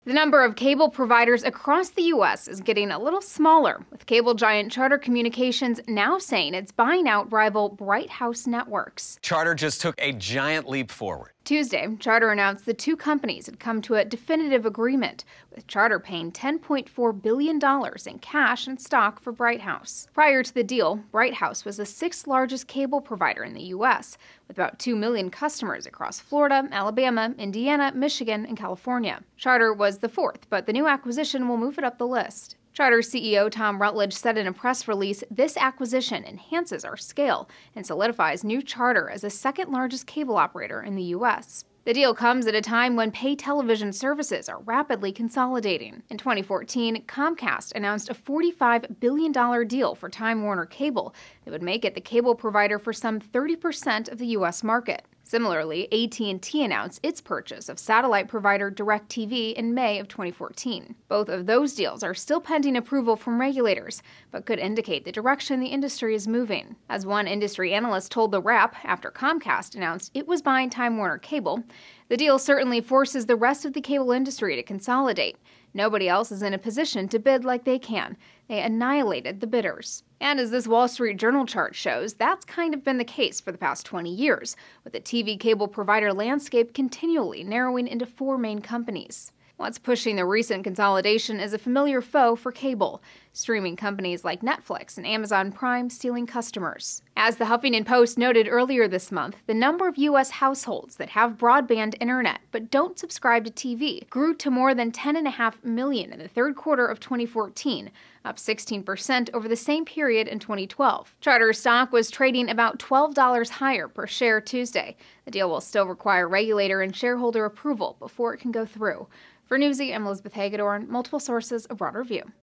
The number of cable providers across the U.S. is getting a little smaller, with cable giant Charter Communications now saying it's buying out rival Bright House Networks. Charter just took a giant leap forward. Tuesday, Charter announced the two companies had come to a definitive agreement, with Charter paying $10.4 billion in cash and stock for Bright House. Prior to the deal, Bright House was the sixth largest cable provider in the U.S., with about 2 million customers across Florida, Alabama, Indiana, Michigan, and California. Charter was the fourth, but the new acquisition will move it up the list. Charter CEO Tom Rutledge said in a press release, "This acquisition enhances our scale and solidifies New Charter as the second-largest cable operator in the U.S." The deal comes at a time when pay television services are rapidly consolidating. In 2014, Comcast announced a $45 billion deal for Time Warner Cable that would make it the cable provider for some 30% of the U.S. market. Similarly, AT&T announced its purchase of satellite provider DirecTV in May of 2014. Both of those deals are still pending approval from regulators, but could indicate the direction the industry is moving. As one industry analyst told The Wrap after Comcast announced it was buying Time Warner Cable, the deal certainly forces the rest of the cable industry to consolidate. Nobody else is in a position to bid like they can. They annihilated the bidders. And as this Wall Street Journal chart shows, that's kind of been the case for the past 20 years, with the TV cable provider landscape continually narrowing into four main companies. What's pushing the recent consolidation is a familiar foe for cable: streaming companies like Netflix and Amazon Prime stealing customers. As the Huffington Post noted earlier this month, the number of U.S. households that have broadband internet but don't subscribe to TV grew to more than 10.5 million in the third quarter of 2014, up 16% over the same period in 2012. Charter stock was trading about $12 higher per share Tuesday. The deal will still require regulator and shareholder approval before it can go through. For Newsy, I'm Elizabeth Hagedorn, multiple sources, a broader view.